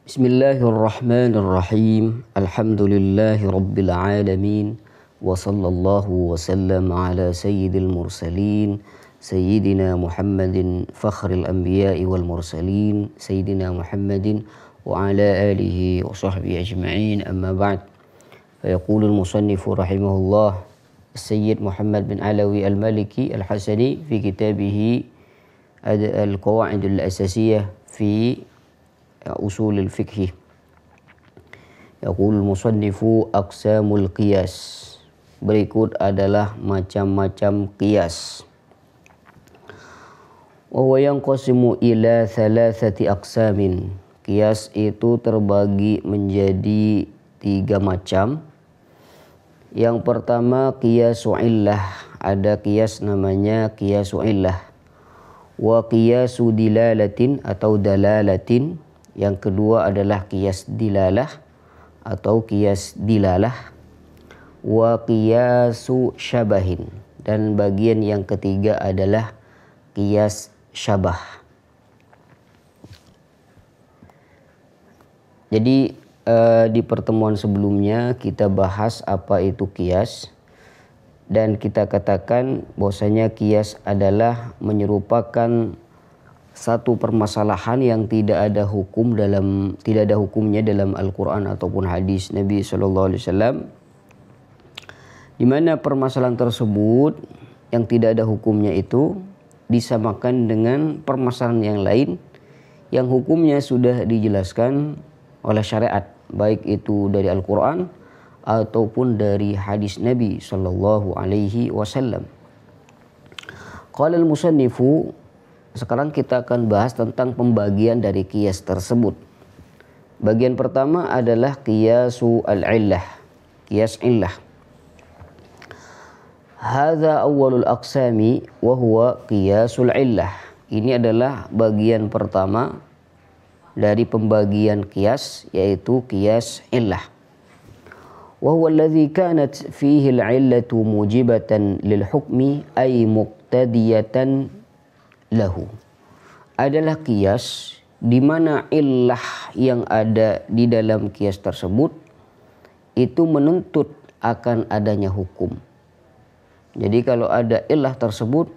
Bismillahirrahmanirrahim. Alhamdulillahi rabbil alamin. Wa sallallahu wa sallam ala sayyidil mursalin. Sayyidina Muhammadin fakhril anbiya'i wal mursalin. Sayyidina Muhammadin wa ala alihi wa sahbihi ajma'in. Amma ba'd. Fayaqulul musannifu rahimahullah Sayyid Muhammad bin Alawi al-Maliki al-Hasani fi kitabihi al-Qawa'idul Asasiyah fi usul al-fiqh. Yaqul musannifu aqsamul qiyas. Berikut adalah macam-macam qiyas. Wa huwa yanqasimu ila thalathati aqsamin. Qiyas itu terbagi menjadi 3 macam. Yang pertama qiyasu illah. Ada qiyas namanya qiyasu illah. Wa qiyasu dilalatin atau dalalatin. Yang kedua adalah qiyas dilalah atau qiyas dilalah. Wa qiyasu syabahin. Dan bagian yang ketiga adalah qiyas syabah. Jadi di pertemuan sebelumnya kita bahas apa itu qiyas. Dan kita katakan bahwasanya qiyas adalah menyerupakan satu permasalahan yang tidak ada hukumnya dalam Al-Quran ataupun hadis Nabi SAW, di mana permasalahan tersebut yang tidak ada hukumnya itu disamakan dengan permasalahan yang lain yang hukumnya sudah dijelaskan oleh syariat, baik itu dari Al-Quran ataupun dari hadis Nabi SAW. Qala al-musannifu. Sekarang kita akan bahas tentang pembagian dari qiyas tersebut. Bagian pertama adalah qiyasu al-illah. Qiyas illah. Hadza awwalul aqsami wa huwa qiyasul illah. Ini adalah bagian pertama dari pembagian qiyas, yaitu qiyas illah. Wa huwa alladhi kanat fihi al-illatu mujibatan lil hukmi ay muqtadiyatan lahu. Adalah qiyas di mana illah yang ada di dalam qiyas tersebut itu menuntut akan adanya hukum. Jadi kalau ada illah tersebut,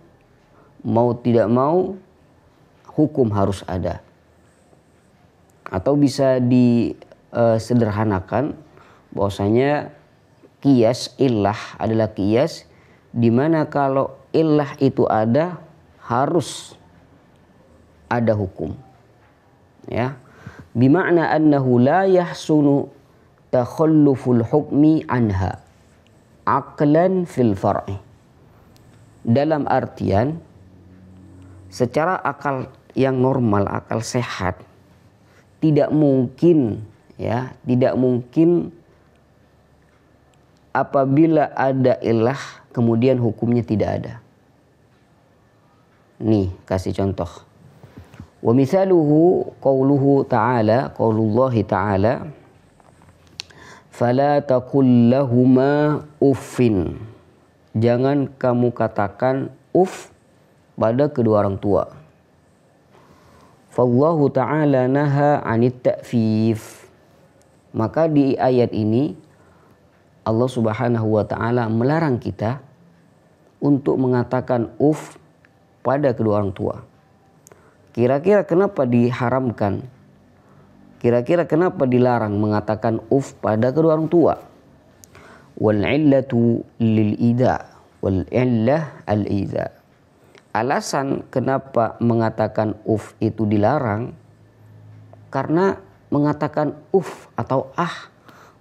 mau tidak mau hukum harus ada. Atau bisa disederhanakan bahwasanya qiyas illah adalah qiyas di mana kalau illah itu ada, harus ada hukum. Ya. Bima'na annahu la yahsunu takhalluful hukmi anha aqlan fil far'i. Dalam artian secara akal yang normal, akal sehat, tidak mungkin apabila ada ilah kemudian hukumnya tidak ada. Nih, kasih contoh. Wa mithaluhu qaulullahi ta'ala fala taqul lahuma uffin. Jangan kamu katakan uff pada kedua orang tua. Fallahu ta'ala naha 'anit ta'fif. Maka di ayat ini Allah Subhanahu wa taala melarang kita untuk mengatakan uff pada kedua orang tua. Kira-kira kenapa diharamkan? Kira-kira kenapa dilarang mengatakan uff pada kedua orang tua? Wal illatu lil ida wal illah al ida. Alasan kenapa mengatakan uff itu dilarang karena mengatakan uff atau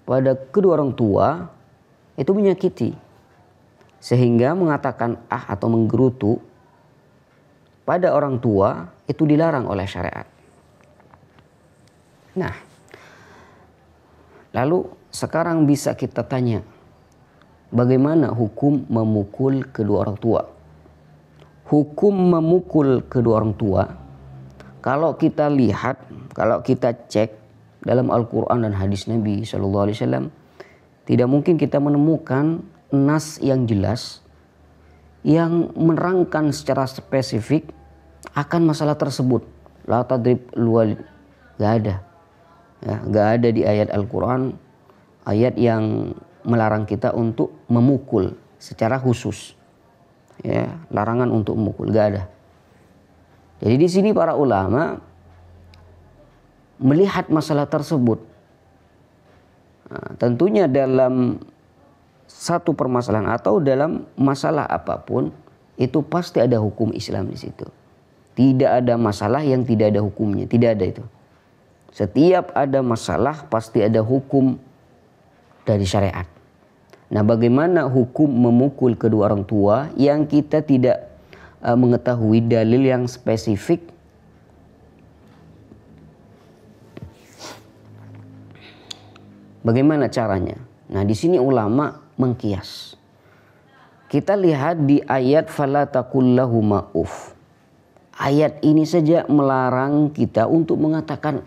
pada kedua orang tua itu menyakiti. Sehingga mengatakan atau menggerutu pada orang tua itu dilarang oleh syariat. Nah, lalu sekarang bisa kita tanya, bagaimana hukum memukul kedua orang tua? Hukum memukul kedua orang tua, kalau kita lihat, kalau kita cek dalam Al-Quran dan hadis Nabi SAW, tidak mungkin kita menemukan nas yang jelas yang menerangkan secara spesifik akan masalah tersebut. La tadrib luwalid, gak ada. Ya, nggak ada di ayat Al-Quran ayat yang melarang kita untuk memukul secara khusus. Ya, larangan untuk memukul, nggak ada. Jadi di sini para ulama melihat masalah tersebut. Nah, tentunya dalam satu permasalahan atau dalam masalah apapun itu pasti ada hukum Islam di situ. Tidak ada masalah yang tidak ada hukumnya, tidak ada itu. Setiap ada masalah pasti ada hukum dari syariat. Nah, bagaimana hukum memukul kedua orang tua yang kita tidak mengetahui dalil yang spesifik? Bagaimana caranya? Nah, di sini ulama mengkias. Kita lihat di ayat fala taqul lahuma uff. Ayat ini saja melarang kita untuk mengatakan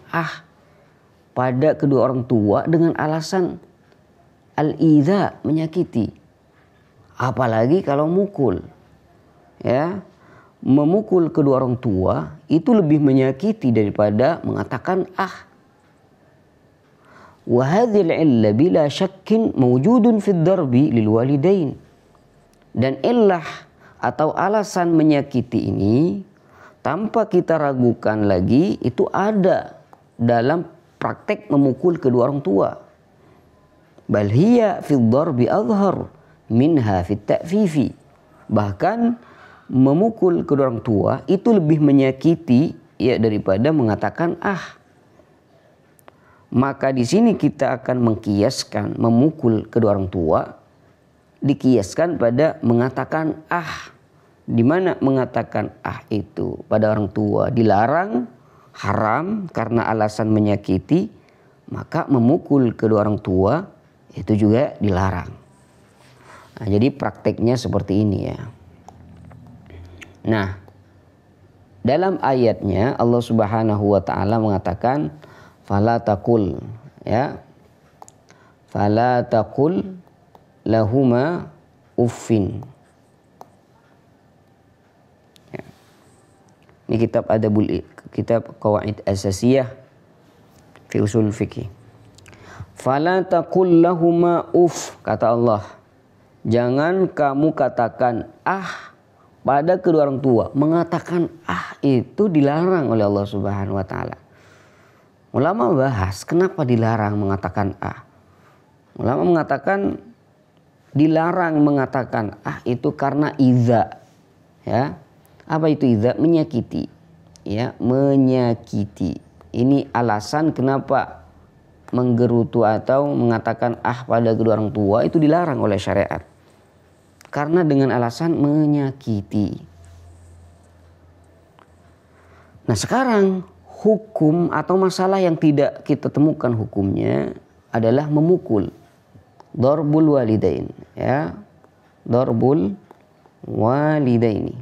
pada kedua orang tua dengan alasan al-idza, menyakiti. Apalagi kalau mukul. Ya, memukul kedua orang tua itu lebih menyakiti daripada mengatakan Wa hadhil illa bila syakkin mawjudun fid darbi lil walidain. Dan illah atau alasan menyakiti ini tanpa kita ragukan lagi itu ada dalam praktek memukul kedua orang tua. Bal hiya fid darbi azhar minha fit ta'fifi. Bahkan memukul kedua orang tua itu lebih menyakiti ya daripada mengatakan Maka di sini kita akan mengkiaskan memukul kedua orang tua dikiaskan pada mengatakan di mana mengatakan itu pada orang tua dilarang, haram karena alasan menyakiti, maka memukul kedua orang tua itu juga dilarang. Nah, jadi prakteknya seperti ini ya. Nah, dalam ayatnya Allah Subhanahu wa taala mengatakan fala taqul ya. Fala taqul lahuma uffin. Ya. Ini kitab Qawaid Asasiyah fi Usul Fiqh. Fala taqul lahuma uff, kata Allah. Jangan kamu katakan pada kedua orang tua. Mengatakan itu dilarang oleh Allah Subhanahu wa taala. Ulama bahas kenapa dilarang mengatakan Ulama mengatakan dilarang mengatakan itu karena idza. Ya. Apa itu idza? Menyakiti. Ya, menyakiti. Ini alasan kenapa menggerutu atau mengatakan pada kedua orang tua itu dilarang oleh syariat. Karena dengan alasan menyakiti. Nah, sekarang hukum atau masalah yang tidak kita temukan hukumnya adalah memukul. Darbul walidain, ya. Darbul walidaini.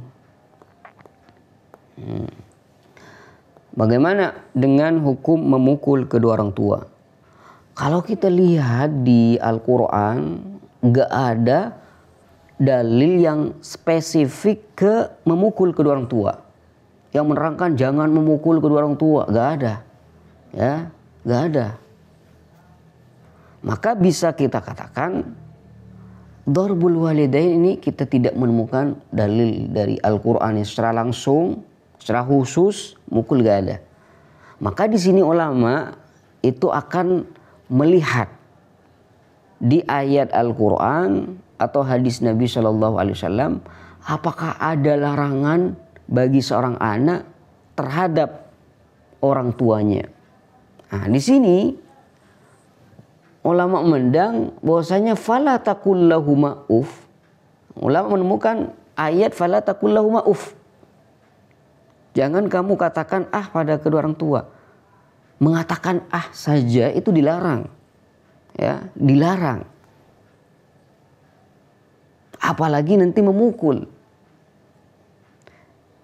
Bagaimana dengan hukum memukul kedua orang tua? Kalau kita lihat di Al-Quran, nggak ada dalil yang spesifik ke memukul kedua orang tua. Yang menerangkan jangan memukul kedua orang tua, nggak ada. Ya, nggak ada. Maka bisa kita katakan Darbul walidain ini kita tidak menemukan dalil dari Al-Quran yang secara langsung, secara khusus mukul gak ada. Maka di sini ulama itu akan melihat di ayat Al-Quran atau hadis Nabi SAW apakah ada larangan bagi seorang anak terhadap orang tuanya. Nah, di sini ulama memandang bahwasanya fala taqul lahuma uff. Ulama menemukan ayat fala taqul lahuma uff. Jangan kamu katakan pada kedua orang tua. Mengatakan saja itu dilarang. Ya, dilarang. Apalagi nanti memukul.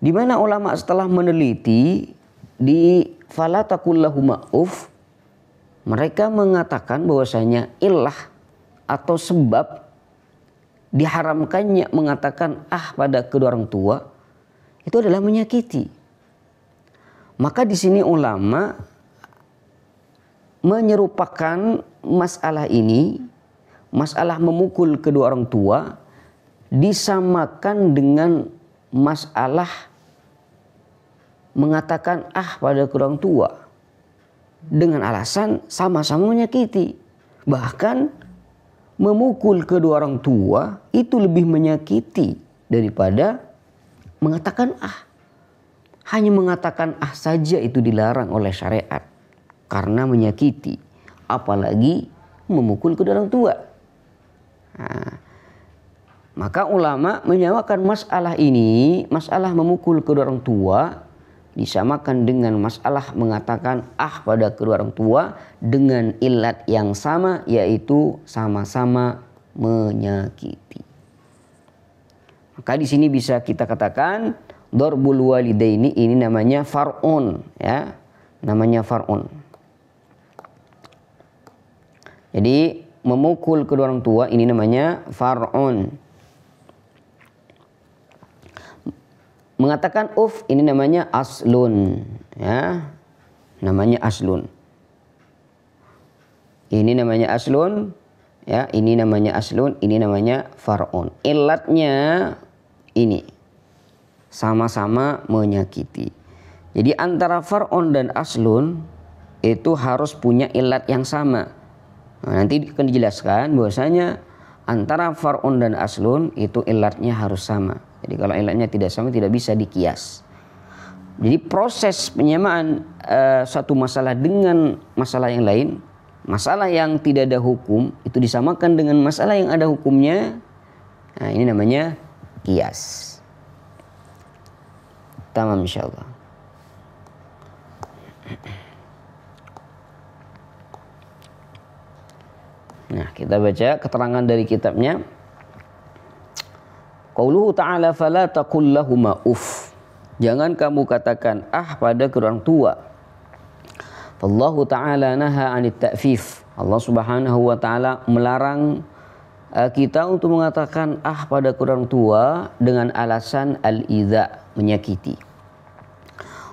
Di mana ulama setelah meneliti di fala taqul lahuma uff, mereka mengatakan bahwasanya illah atau sebab diharamkannya mengatakan pada kedua orang tua itu adalah menyakiti. Maka di sini ulama menyerupakan masalah ini, masalah memukul kedua orang tua, disamakan dengan masalah mengatakan pada kedua orang tua dengan alasan sama-sama menyakiti. Bahkan memukul kedua orang tua itu lebih menyakiti daripada mengatakan Hanya mengatakan saja itu dilarang oleh syariat karena menyakiti, apalagi memukul kedua orang tua. Maka ulama menyamakan masalah ini, masalah memukul kedua orang tua, disamakan dengan masalah mengatakan pada kedua orang tua dengan ilat yang sama, yaitu sama-sama menyakiti. Maka di sini bisa kita katakan darbul walidaini ini namanya far'un, ya. Namanya far'un. Jadi memukul kedua orang tua ini namanya far'un. Mengatakan ini namanya aslun, ya. Namanya aslun. Ini namanya aslun, ya. Ini namanya aslun, ini namanya far'un. Ilatnya ini sama-sama menyakiti. Jadi antara far'un dan aslun itu harus punya ilat yang sama. Nanti akan dijelaskan bahwasanya antara far'un dan aslun itu ilatnya harus sama. Jadi kalau ilatnya tidak sama tidak bisa dikias. Jadi proses penyamaan satu masalah dengan masalah yang lain, masalah yang tidak ada hukum itu disamakan dengan masalah yang ada hukumnya. Nah, ini namanya kias. Tamam insyaallah. Nah, kita baca keterangan dari kitabnya. Qauluhu ta'ala fala taqul lahuma uff. Jangan kamu katakan pada kedua orang tua. Allahu ta'ala naha 'anit ta'fif. Allah Subhanahu wa taala melarang kita untuk mengatakan pada kedua orang tua dengan alasan al-idza, menyakiti.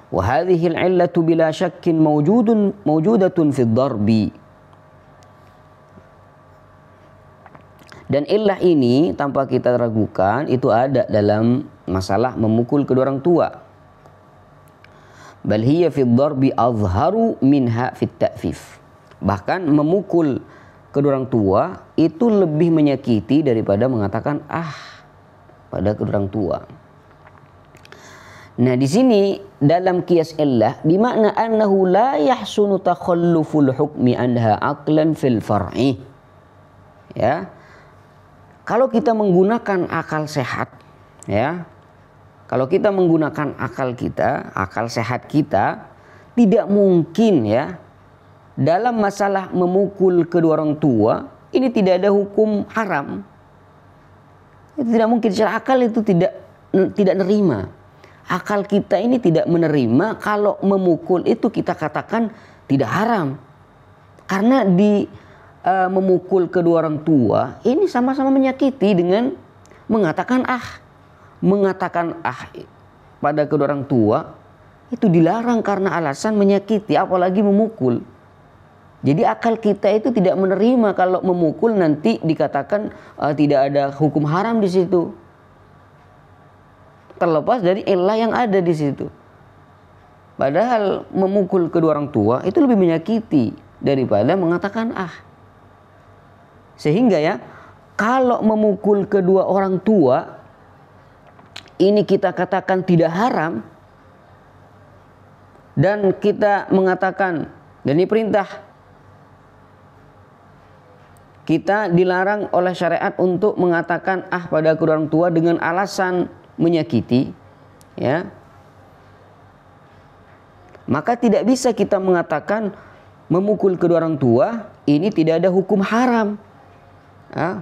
Wa hadhihi al-'illatu bila syakkin mawjudatun fi ad-darbi. Dan illah ini tanpa kita ragukan itu ada dalam masalah memukul kedua orang tua. Bal hiya fi ad-darbi azharu minha fi at-ta'fif. Bahkan memukul kedua orang tua itu lebih menyakiti daripada mengatakan pada kedua orang tua. Nah, di sini dalam qiyas illah bimakna annahu la yahsunu takhalluful hukmi anha aqlan fil far'i. Ya. Kalau kita menggunakan akal sehat, ya. Kalau kita menggunakan akal kita, akal sehat kita, tidak mungkin ya dalam masalah memukul kedua orang tua ini tidak ada hukum haram. Itu tidak mungkin, secara akal itu tidak nerima. Akal kita ini tidak menerima kalau memukul itu kita katakan tidak haram. Karena memukul kedua orang tua ini sama-sama menyakiti dengan mengatakan pada kedua orang tua itu dilarang karena alasan menyakiti, apalagi memukul. Jadi akal kita itu tidak menerima kalau memukul nanti dikatakan tidak ada hukum haram di situ, terlepas dari illah yang ada di situ. Padahal memukul kedua orang tua itu lebih menyakiti daripada mengatakan Sehingga ya, kalau memukul kedua orang tua ini kita katakan tidak haram, dan kita mengatakan, dan ini perintah, kita dilarang oleh syariat untuk mengatakan pada kedua orang tua dengan alasan menyakiti, ya, maka tidak bisa kita mengatakan memukul kedua orang tua ini tidak ada hukum haram.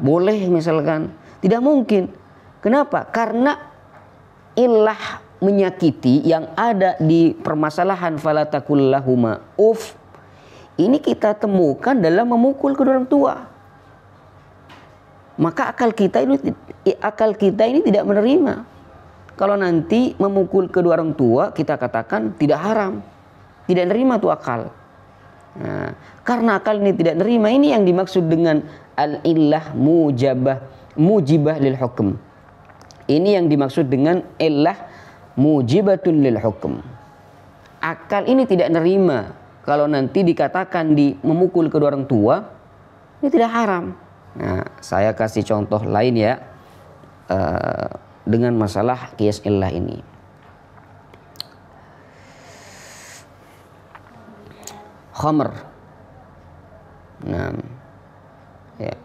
Boleh misalkan, tidak mungkin. Kenapa? Karena illah menyakiti yang ada di permasalahan fala taqul lahuma uff ini kita temukan dalam memukul kedua orang tua. Maka akal kita ini tidak menerima kalau nanti memukul kedua orang tua kita katakan tidak haram, tidak menerima tuh akal. Nah, karena akal ini tidak nerima, ini yang dimaksud dengan al-illah mujibah lil hukm. Ini yang dimaksud dengan illah mujibatun lil hukm. Akal ini tidak nerima kalau nanti dikatakan memukul kedua orang tua, ini tidak haram. Nah, saya kasih contoh lain ya, dengan masalah qiyas illah ini. Khamr. Nah, ya.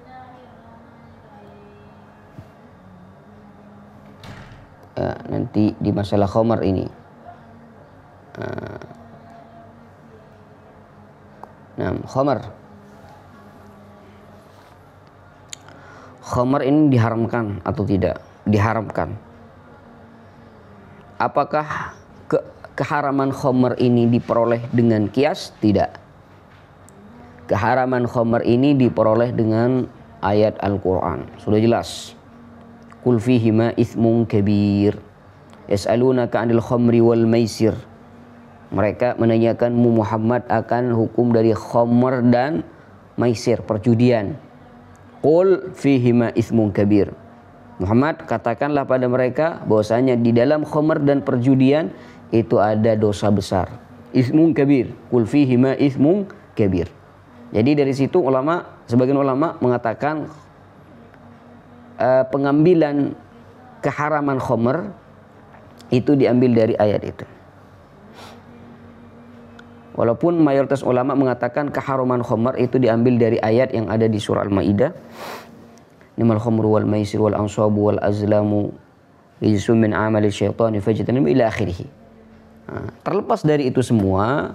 Nanti di masalah khamr ini. Nah, khamr. Khamr ini diharamkan atau tidak? Diharamkan. Apakah keharaman khamr ini diperoleh dengan qiyas? Tidak. Keharaman khamr ini diperoleh dengan ayat Al-Quran. Sudah jelas. Qul fihima ithmun kabir. Yas'alunaka 'anil khamri wal maisir. Mereka menanyakanmu Muhammad akan hukum dari khamr dan maisir, perjudian. Qul fihima ithmun kabir. Muhammad, katakanlah pada mereka bahwasanya di dalam khamr dan perjudian itu ada dosa besar. Ithmun kabir. Qul fihima ithmun kabir. Jadi dari situ sebagian ulama mengatakan pengambilan keharaman khamr itu diambil dari ayat itu. Walaupun mayoritas ulama mengatakan keharaman khamr itu diambil dari ayat yang ada di surah Al-Maidah. Innamal khamru wal maisir wal ansabu wal azlamu rijsun min amali syaitani fajtanibu ila akhirih. Terlepas dari itu semua,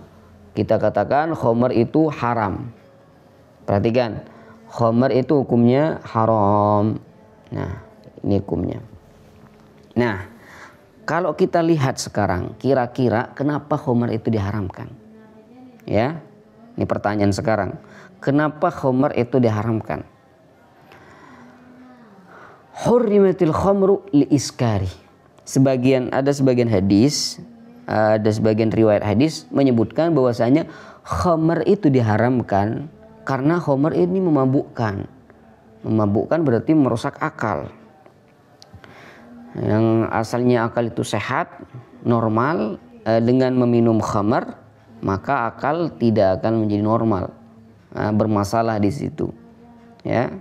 kita katakan khamr itu haram. Perhatikan, khamr itu hukumnya haram. Nah, ini hukumnya. Nah, kalau kita lihat sekarang, kira-kira kenapa khamr itu diharamkan? Ya, ini pertanyaan sekarang. Kenapa khamr itu diharamkan? Hurrimatil khamru li iskari. Ada sebagian hadis, ada sebagian riwayat hadis menyebutkan bahwasanya khamr itu diharamkan karena khamr ini memabukkan. Memabukkan berarti merusak akal. Yang asalnya akal itu sehat, normal, dengan meminum khamr maka akal tidak akan menjadi normal, bermasalah di situ. Ya.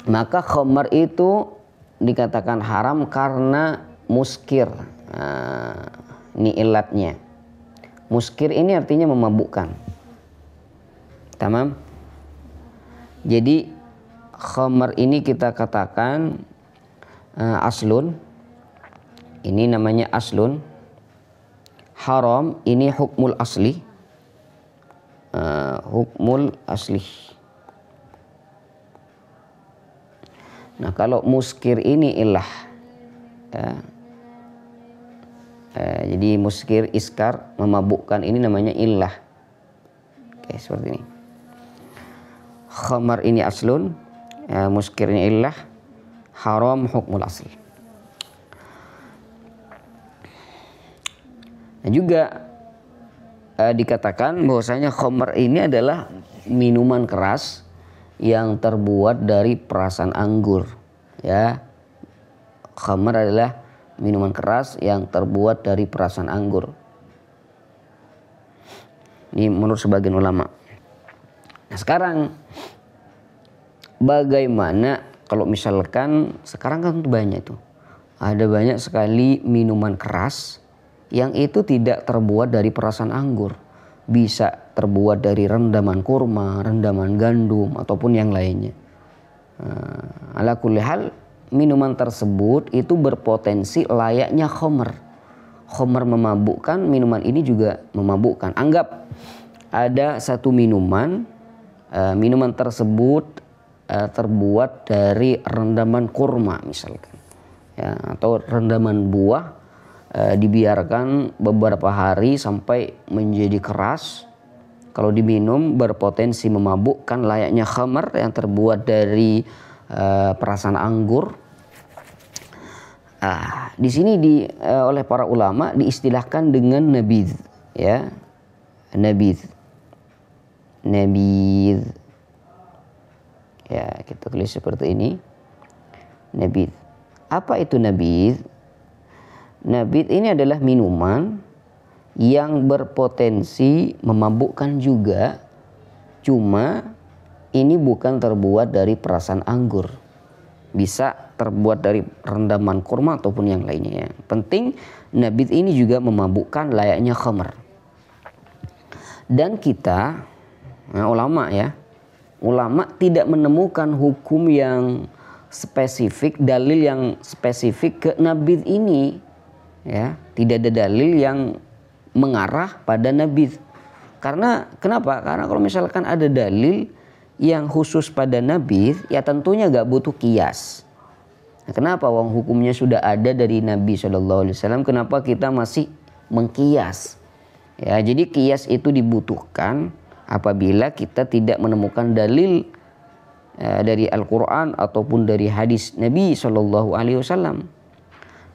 Maka khamr itu dikatakan haram karena muskir. Ini ilatnya. Muskir ini artinya memabukkan. Tamam? Jadi khamr ini kita katakan aslun. Ini namanya aslun. Haram ini hukmul asli. Hukmul asli. Nah, kalau muskir ini illah, ya. Jadi muskir, iskar, memabukkan ini namanya illah. Oke, seperti ini. Khamar ini aslun, muskirnya illah, haram hukmul asli. Nah, juga dikatakan bahwasanya khamar ini adalah minuman keras yang terbuat dari perasan anggur, ya. Khamr adalah minuman keras yang terbuat dari perasan anggur. Ini menurut sebagian ulama. Nah, sekarang bagaimana kalau misalkan sekarang kan banyak tuh, ada banyak sekali minuman keras yang itu tidak terbuat dari perasan anggur. Bisa terbuat dari rendaman kurma, rendaman gandum, ataupun yang lainnya. Ala kulli hal, minuman tersebut itu berpotensi layaknya khamr. Khamr memabukkan, minuman ini juga memabukkan. Anggap ada satu minuman, minuman tersebut terbuat dari rendaman kurma misalkan, ya, atau rendaman buah. Dibiarkan beberapa hari sampai menjadi keras. Kalau diminum berpotensi memabukkan layaknya khamr yang terbuat dari perasan anggur. Di sini oleh para ulama diistilahkan dengan nabidh, ya, nabidh. nabidh. Ya, kita tulis seperti ini. Nabidh. Apa itu nabidh? Nabidh ini adalah minuman yang berpotensi memabukkan juga. Cuma ini bukan terbuat dari perasan anggur. Bisa terbuat dari rendaman kurma ataupun yang lainnya. Penting nabidh ini juga memabukkan layaknya khamr. Dan kita, ulama ya, ulama tidak menemukan hukum yang spesifik, dalil yang spesifik ke nabidh ini. Ya, tidak ada dalil yang mengarah pada nabidh. Karena kenapa? Karena kalau misalkan ada dalil yang khusus pada nabidh, ya tentunya gak butuh kias. Nah, kenapa? Wong hukumnya sudah ada dari Nabi SAW. Kenapa kita masih mengkias? Ya, jadi kias itu dibutuhkan apabila kita tidak menemukan dalil dari Al-Quran ataupun dari hadis Nabi SAW.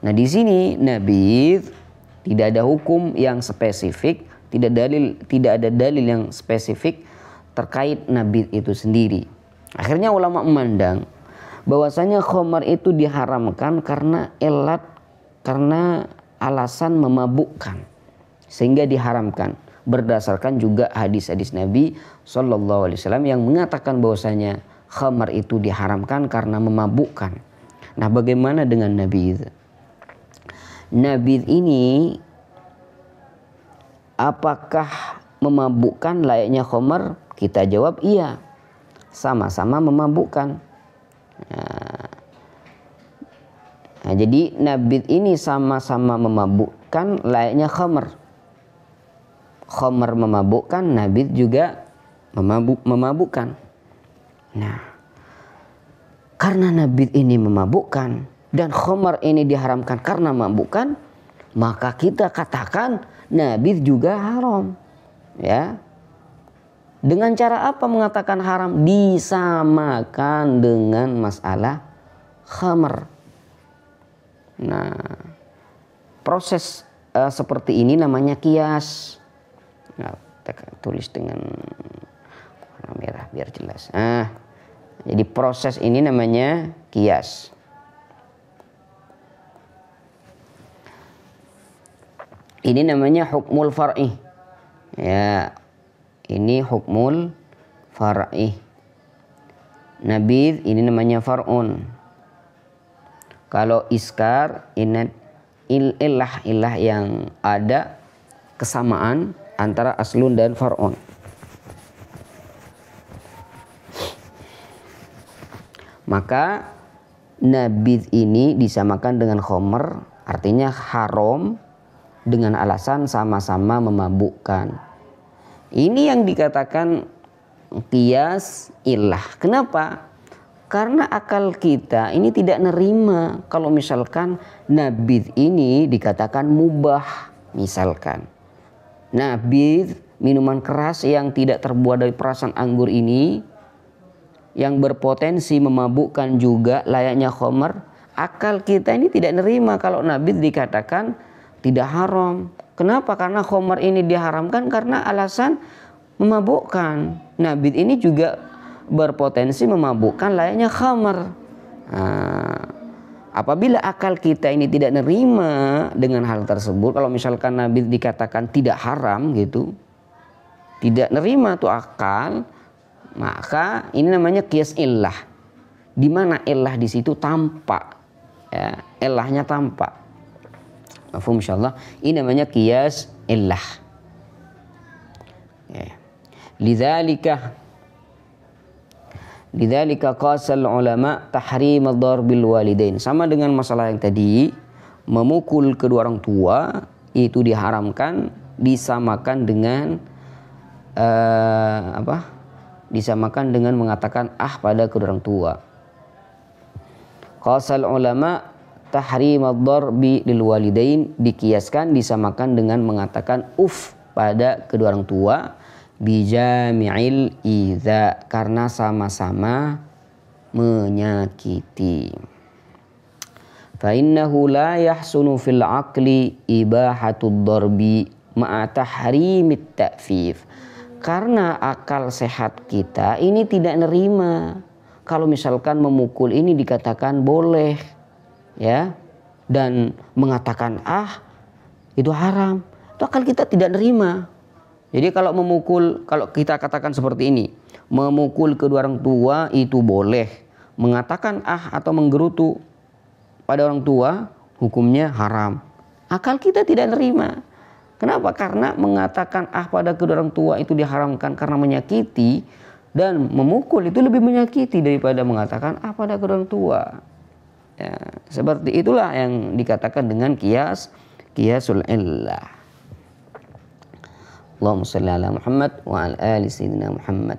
Nah, di sini nabidh tidak ada hukum yang spesifik, tidak ada dalil yang spesifik terkait nabidh itu sendiri. Akhirnya ulama memandang bahwasanya khamar itu diharamkan karena karena alasan memabukkan, sehingga diharamkan berdasarkan juga hadis-hadis Nabi SAW yang mengatakan bahwasanya khamar itu diharamkan karena memabukkan. Nah, bagaimana dengan nabidh? Nabidh ini apakah memabukkan layaknya khamar? Kita jawab iya, sama-sama memabukkan. Nah, jadi nabidh ini sama-sama memabukkan layaknya khamar. Khamar memabukkan, nabidh juga memabukkan. Nah, karena nabidh ini memabukkan dan khamar ini diharamkan karena memabukkan, maka kita katakan nabidh juga haram. Ya. Dengan cara apa mengatakan haram? Disamakan dengan masalah khamar. Nah, proses seperti ini namanya kias. Nah, kita tulis dengan warna merah biar jelas. Jadi proses ini namanya kias. Ini namanya hukmul far'i. Ya, ini hukmul far'i. Nabidh ini namanya far'un. Kalau iskar ini ilah yang ada kesamaan antara aslun dan far'un. Maka nabidh ini disamakan dengan khamr, artinya haram dengan alasan sama-sama memabukkan. Ini yang dikatakan qiyas illah. Kenapa? Karena akal kita ini tidak nerima kalau misalkan nabidh ini dikatakan mubah. Misalkan nabidh, minuman keras yang tidak terbuat dari perasan anggur ini, yang berpotensi memabukkan juga layaknya khamr, akal kita ini tidak nerima kalau nabidh dikatakan tidak haram. Kenapa? Karena khamr ini diharamkan karena alasan memabukkan. Nabidh ini juga berpotensi memabukkan layaknya khamr. Apabila akal kita ini tidak nerima dengan hal tersebut, kalau misalkan nabidh dikatakan tidak haram gitu, tidak nerima tuh akal, maka ini namanya qiyas illah. Di mana illah di situ tampak, ya, illahnya tampak. Mafhum insyaallah. Ini namanya qiyas illah. Ya. Lidzalika qasal ulama tahrim ad-darbil walidain. Sama dengan masalah yang tadi, memukul kedua orang tua itu diharamkan, disamakan dengan disamakan dengan mengatakan pada kedua orang tua. Qasal ulama tahrim ad-darbi lil walidain, dikiaskan, disamakan dengan mengatakan pada kedua orang tua, bijami'il idza, karena sama-sama menyakiti. Fa innahu la yahsunu fil aqli ibahatud darbi ma'a tahrimit ta'fif. Karena akal sehat kita ini tidak nerima kalau misalkan memukul ini dikatakan boleh, ya, dan mengatakan itu haram. Itu akal kita tidak nerima. Jadi kalau memukul, kalau kita katakan seperti ini, memukul kedua orang tua itu boleh, mengatakan atau menggerutu pada orang tua hukumnya haram. Akal kita tidak nerima. Kenapa? Karena mengatakan pada kedua orang tua itu diharamkan karena menyakiti, dan memukul itu lebih menyakiti daripada mengatakan pada kedua orang tua. Ya, seperti itulah yang dikatakan dengan kiasul illah. Allahumma shalli ala Muhammad wa ala ali sayyidina Muhammad.